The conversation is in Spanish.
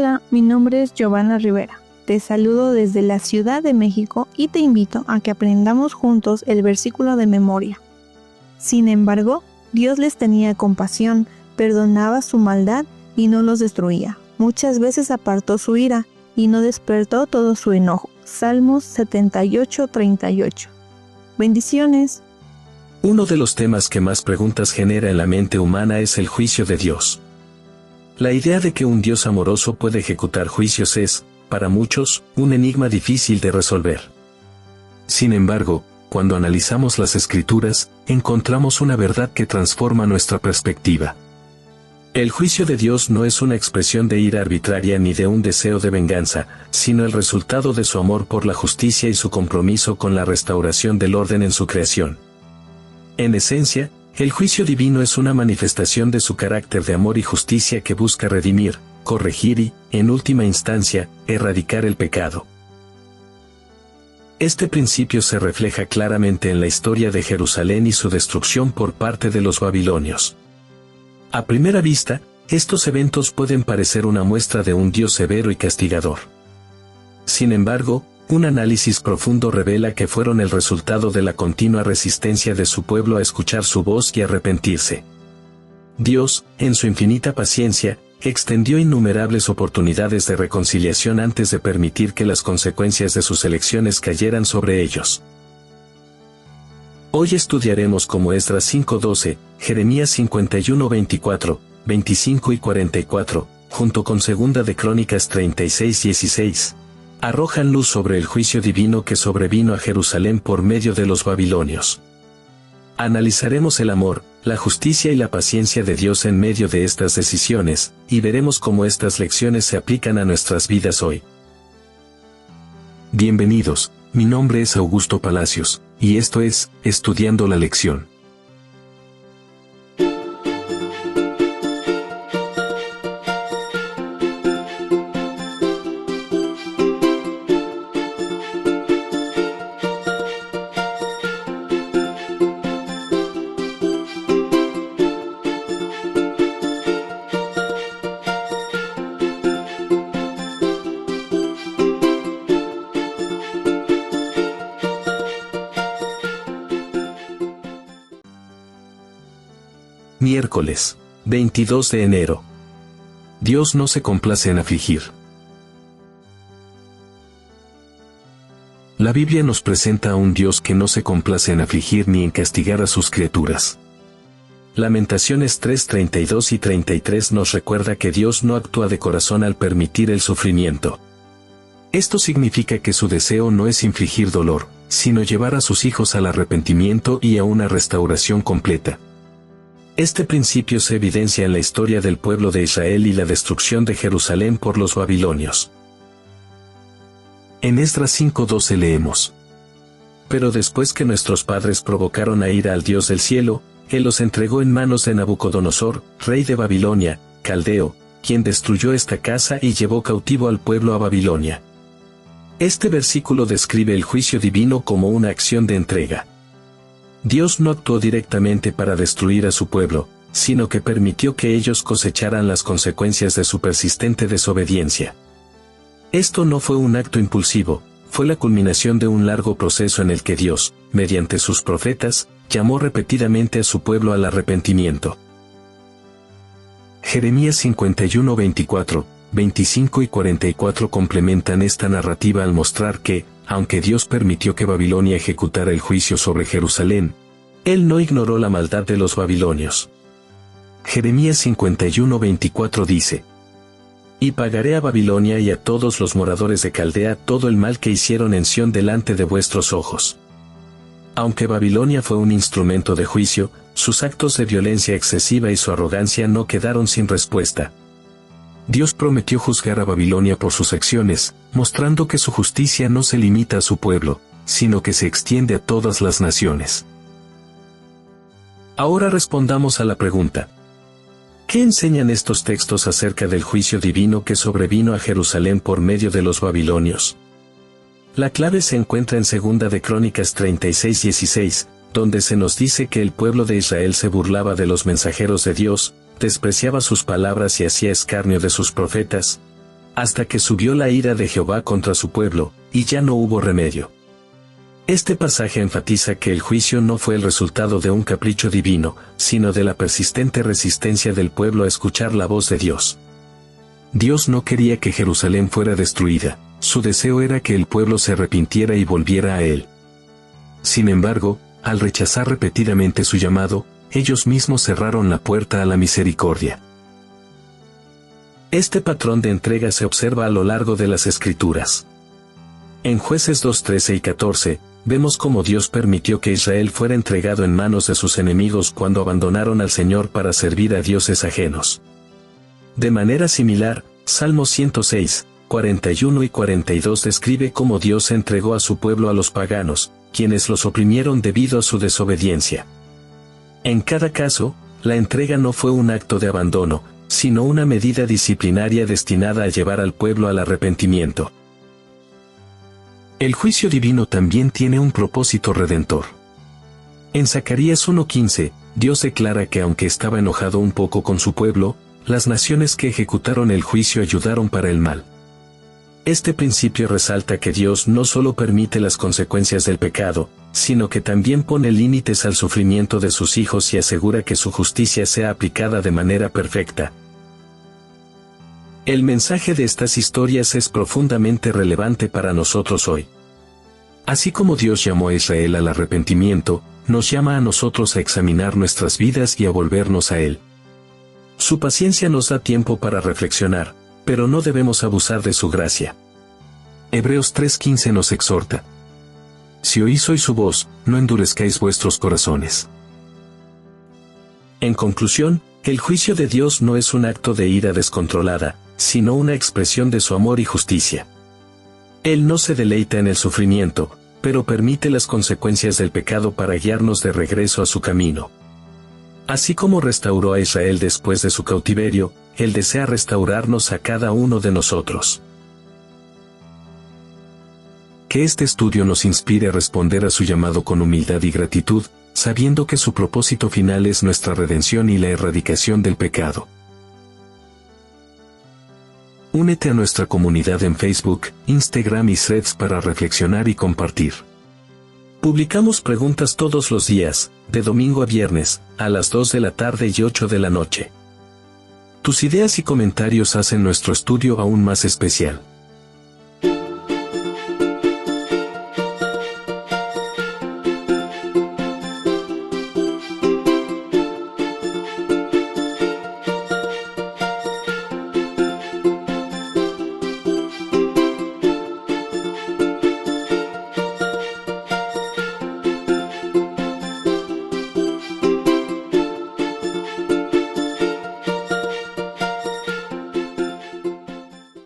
Hola, mi nombre es Giovanna Rivera. Te saludo desde la Ciudad de México y te invito a que aprendamos juntos el versículo de memoria. Sin embargo, Dios les tenía compasión, perdonaba su maldad y no los destruía. Muchas veces apartó su ira y no despertó todo su enojo. Salmos 78:38. Bendiciones. Uno de los temas que más preguntas genera en la mente humana es el juicio de Dios. La idea de que un Dios amoroso puede ejecutar juicios es, para muchos, un enigma difícil de resolver. Sin embargo, cuando analizamos las Escrituras, encontramos una verdad que transforma nuestra perspectiva. El juicio de Dios no es una expresión de ira arbitraria ni de un deseo de venganza, sino el resultado de su amor por la justicia y su compromiso con la restauración del orden en su creación. En esencia, el juicio divino es una manifestación de su carácter de amor y justicia que busca redimir, corregir y, en última instancia, erradicar el pecado. Este principio se refleja claramente en la historia de Jerusalén y su destrucción por parte de los babilonios. A primera vista, estos eventos pueden parecer una muestra de un Dios severo y castigador. Sin embargo, un análisis profundo revela que fueron el resultado de la continua resistencia de su pueblo a escuchar su voz y arrepentirse. Dios, en su infinita paciencia, extendió innumerables oportunidades de reconciliación antes de permitir que las consecuencias de sus elecciones cayeran sobre ellos. Hoy estudiaremos como Esdras 5:12, Jeremías 51:24, 25 y 44, junto con Segunda de Crónicas 36:16. Arrojan luz sobre el juicio divino que sobrevino a Jerusalén por medio de los babilonios. Analizaremos el amor, la justicia y la paciencia de Dios en medio de estas decisiones, y veremos cómo estas lecciones se aplican a nuestras vidas hoy. Bienvenidos, mi nombre es Augusto Palacios, y esto es, Estudiando la Lección. Miércoles, 22 de enero. Dios no se complace en afligir. La Biblia nos presenta a un Dios que no se complace en afligir ni en castigar a sus criaturas. Lamentaciones 3:32 y 33 nos recuerda que Dios no actúa de corazón al permitir el sufrimiento. Esto significa que su deseo no es infligir dolor, sino llevar a sus hijos al arrepentimiento y a una restauración completa. Este principio se evidencia en la historia del pueblo de Israel y la destrucción de Jerusalén por los babilonios. En Esdras 5:12 leemos: Pero después que nuestros padres provocaron a ira al Dios del cielo, Él los entregó en manos de Nabucodonosor, rey de Babilonia, caldeo, quien destruyó esta casa y llevó cautivo al pueblo a Babilonia. Este versículo describe el juicio divino como una acción de entrega. Dios no actuó directamente para destruir a su pueblo, sino que permitió que ellos cosecharan las consecuencias de su persistente desobediencia. Esto no fue un acto impulsivo, fue la culminación de un largo proceso en el que Dios, mediante sus profetas, llamó repetidamente a su pueblo al arrepentimiento. Jeremías 51:24, 25 y 44 complementan esta narrativa al mostrar que, aunque Dios permitió que Babilonia ejecutara el juicio sobre Jerusalén, Él no ignoró la maldad de los babilonios. Jeremías 51:24 dice: Y pagaré a Babilonia y a todos los moradores de Caldea todo el mal que hicieron en Sión delante de vuestros ojos. Aunque Babilonia fue un instrumento de juicio, sus actos de violencia excesiva y su arrogancia no quedaron sin respuesta. Dios prometió juzgar a Babilonia por sus acciones, mostrando que su justicia no se limita a su pueblo, sino que se extiende a todas las naciones. Ahora respondamos a la pregunta: ¿qué enseñan estos textos acerca del juicio divino que sobrevino a Jerusalén por medio de los babilonios? La clave se encuentra en Segunda de Crónicas 36:16, donde se nos dice que el pueblo de Israel se burlaba de los mensajeros de Dios, despreciaba sus palabras y hacía escarnio de sus profetas. hasta que subió la ira de Jehová contra su pueblo, y ya no hubo remedio. Este pasaje enfatiza que el juicio no fue el resultado de un capricho divino, sino de la persistente resistencia del pueblo a escuchar la voz de Dios. Dios no quería que Jerusalén fuera destruida, su deseo era que el pueblo se arrepintiera y volviera a él. Sin embargo, al rechazar repetidamente su llamado, ellos mismos cerraron la puerta a la misericordia. Este patrón de entrega se observa a lo largo de las Escrituras. En Jueces 2, 13 y 14, vemos cómo Dios permitió que Israel fuera entregado en manos de sus enemigos cuando abandonaron al Señor para servir a dioses ajenos. De manera similar, Salmos 106, 41 y 42 describe cómo Dios entregó a su pueblo a los paganos, quienes los oprimieron debido a su desobediencia. En cada caso, la entrega no fue un acto de abandono, sino una medida disciplinaria destinada a llevar al pueblo al arrepentimiento. El juicio divino también tiene un propósito redentor. En Zacarías 1:15, Dios declara que aunque estaba enojado un poco con su pueblo, las naciones que ejecutaron el juicio ayudaron para el mal. Este principio resalta que Dios no solo permite las consecuencias del pecado, sino que también pone límites al sufrimiento de sus hijos y asegura que su justicia sea aplicada de manera perfecta. El mensaje de estas historias es profundamente relevante para nosotros hoy. Así como Dios llamó a Israel al arrepentimiento, nos llama a nosotros a examinar nuestras vidas y a volvernos a Él. Su paciencia nos da tiempo para reflexionar, pero no debemos abusar de su gracia. Hebreos 3:15 nos exhorta: si oís hoy su voz, no endurezcáis vuestros corazones. En conclusión, el juicio de Dios no es un acto de ira descontrolada, sino una expresión de su amor y justicia. Él no se deleita en el sufrimiento, pero permite las consecuencias del pecado para guiarnos de regreso a su camino. Así como restauró a Israel después de su cautiverio, Él desea restaurarnos a cada uno de nosotros. Que este estudio nos inspire a responder a su llamado con humildad y gratitud, sabiendo que su propósito final es nuestra redención y la erradicación del pecado. Únete a nuestra comunidad en Facebook, Instagram y Threads para reflexionar y compartir. Publicamos preguntas todos los días, de domingo a viernes, a las 2 de la tarde y 8 de la noche. Tus ideas y comentarios hacen nuestro estudio aún más especial.